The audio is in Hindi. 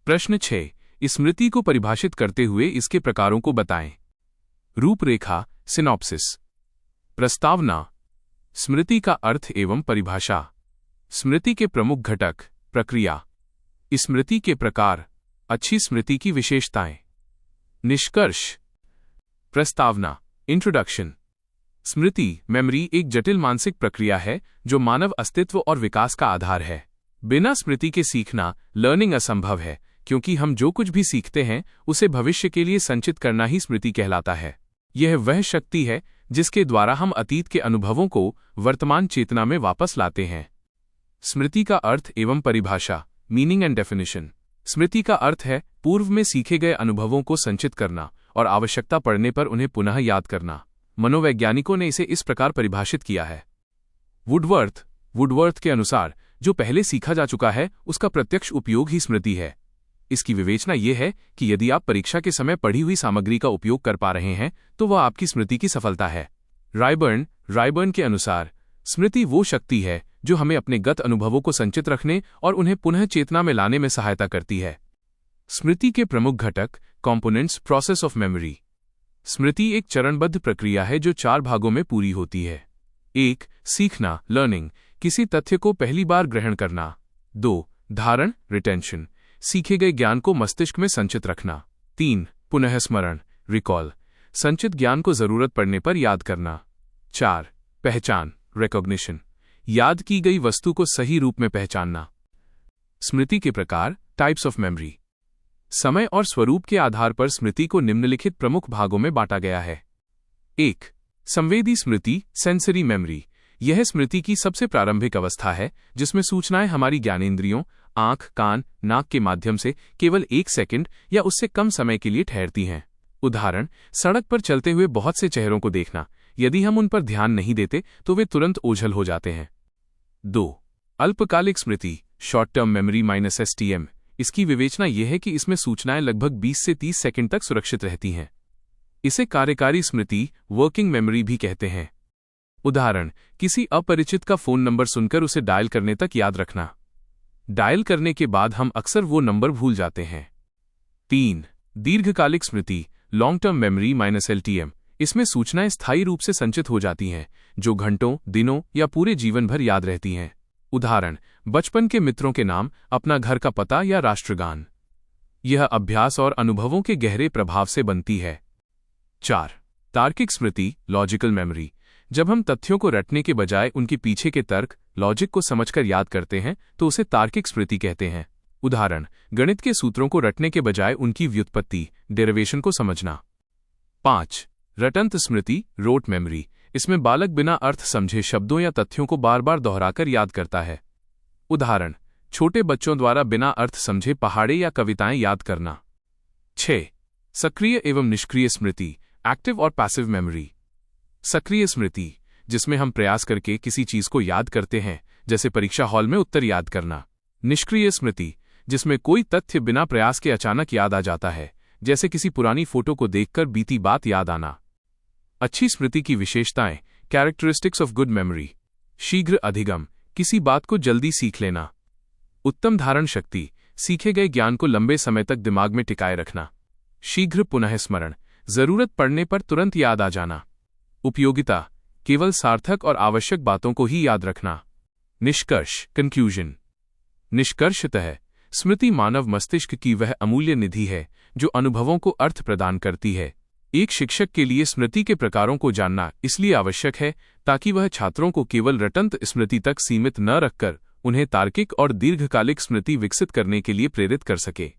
प्रश्न 6। स्मृति को परिभाषित करते हुए इसके प्रकारों को बताएं। रूपरेखा, सिनॉप्सिस। प्रस्तावना। स्मृति का अर्थ एवं परिभाषा। स्मृति के प्रमुख घटक, प्रक्रिया। स्मृति के प्रकार, अच्छी स्मृति की विशेषताएं। निष्कर्ष। प्रस्तावना, इंट्रोडक्शन। स्मृति, मेमोरी एक जटिल मानसिक प्रक्रिया है जो मानव अस्तित्व और विकास का आधार है। बिना स्मृति के सीखना, लर्निंग असंभव है, क्योंकि हम जो कुछ भी सीखते हैं उसे भविष्य के लिए संचित करना ही स्मृति कहलाता है। यह वह शक्ति है जिसके द्वारा हम अतीत के अनुभवों को वर्तमान चेतना में वापस लाते हैं। स्मृति का अर्थ एवं परिभाषा, मीनिंग एंड डेफिनेशन। स्मृति का अर्थ है पूर्व में सीखे गए अनुभवों को संचित करना और आवश्यकता पड़ने पर उन्हें पुनः याद करना। मनोवैज्ञानिकों ने इसे इस प्रकार परिभाषित किया है। वुडवर्थ के अनुसार जो पहले सीखा जा चुका है उसका प्रत्यक्ष उपयोग ही स्मृति है। इसकी विवेचना यह है कि यदि आप परीक्षा के समय पढ़ी हुई सामग्री का उपयोग कर पा रहे हैं तो वह आपकी स्मृति की सफलता है। रायबर्न के अनुसार स्मृति वो शक्ति है जो हमें अपने गत अनुभवों को संचित रखने और उन्हें पुनः चेतना में लाने में सहायता करती है। स्मृति के प्रमुख घटक, कंपोनेंट्स, प्रोसेस ऑफ मेमोरी। स्मृति एक चरणबद्ध प्रक्रिया है जो 4 भागों में पूरी होती है। 1. सीखना, लर्निंग, किसी तथ्य को पहली बार ग्रहण करना। 2. धारण, रिटेंशन, सीखे गए ज्ञान को मस्तिष्क में संचित रखना। 3. पुनः स्मरण, रिकॉल, संचित ज्ञान को जरूरत पड़ने पर याद करना। 4. पहचान, रिकॉग्निशन, याद की गई वस्तु को सही रूप में पहचानना। स्मृति के प्रकार, टाइप्स ऑफ मेमोरी। समय और स्वरूप के आधार पर स्मृति को निम्नलिखित प्रमुख भागों में बांटा गया है। 1. संवेदी स्मृति, सेंसरी मेमोरी। यह स्मृति की सबसे प्रारंभिक अवस्था है जिसमें सूचनाएं हमारी ज्ञानेंद्रियों, आंख, कान, नाक के माध्यम से केवल 1 सेकंड या उससे कम समय के लिए ठहरती हैं। उदाहरण, सड़क पर चलते हुए बहुत से चेहरों को देखना। यदि हम उन पर ध्यान नहीं देते तो वे तुरंत ओझल हो जाते हैं। 2. अल्पकालिक स्मृति, शॉर्ट टर्म मेमोरी (STM). इसकी विवेचना यह है कि इसमें सूचनाएं लगभग 20 से 30 सेकंड तक सुरक्षित रहती हैं। इसे कार्यकारी स्मृति, वर्किंग मेमोरी भी कहते हैं। उदाहरण, किसी अपरिचित का फोन नंबर सुनकर उसे डायल करने तक याद रखना। डायल करने के बाद हम अक्सर वो नंबर भूल जाते हैं। 3. दीर्घकालिक स्मृति, लॉन्ग टर्म मेमोरी (LTM). इसमें सूचनाएं स्थायी रूप से संचित हो जाती हैं जो घंटों, दिनों या पूरे जीवन भर याद रहती हैं। उदाहरण, बचपन के मित्रों के नाम, अपना घर का पता या राष्ट्रगान। यह अभ्यास और अनुभवों के गहरे प्रभाव से बनती है। 4. तार्किक स्मृति, लॉजिकल मेमोरी। जब हम तथ्यों को रटने के बजाय उनके पीछे के तर्क, लॉजिक को समझकर याद करते हैं तो उसे तार्किक स्मृति कहते हैं। उदाहरण, गणित के सूत्रों को रटने के बजाय उनकी व्युत्पत्ति, डेरिवेशन को समझना। 5. रटंत स्मृति, रोट मेमोरी। इसमें बालक बिना अर्थ समझे शब्दों या तथ्यों को बार बार दोहराकर याद करता है। उदाहरण, छोटे बच्चों द्वारा बिना अर्थ समझे पहाड़े या कविताएं याद करना। 6. सक्रिय एवं निष्क्रिय स्मृति, एक्टिव और पैसिव मेमोरी। सक्रिय स्मृति, जिसमें हम प्रयास करके किसी चीज को याद करते हैं, जैसे परीक्षा हॉल में उत्तर याद करना। निष्क्रिय स्मृति, जिसमें कोई तथ्य बिना प्रयास के अचानक याद आ जाता है, जैसे किसी पुरानी फोटो को देखकर बीती बात याद आना। अच्छी स्मृति की विशेषताएं, कैरेक्टरिस्टिक्स ऑफ गुड मेमोरी। शीघ्र अधिगम, किसी बात को जल्दी सीख लेना। उत्तम धारण शक्ति, सीखे गए ज्ञान को लंबे समय तक दिमाग में टिकाए रखना। शीघ्र पुनः स्मरण, जरूरत पड़ने पर तुरंत याद आ जाना। उपयोगिता, केवल सार्थक और आवश्यक बातों को ही याद रखना। निष्कर्ष, कंक्लूजन। निष्कर्षतः स्मृति मानव मस्तिष्क की वह अमूल्य निधि है जो अनुभवों को अर्थ प्रदान करती है। एक शिक्षक के लिए स्मृति के प्रकारों को जानना इसलिए आवश्यक है ताकि वह छात्रों को केवल रटंत स्मृति तक सीमित न रखकर उन्हें तार्किक और दीर्घकालिक स्मृति विकसित करने के लिए प्रेरित कर सके।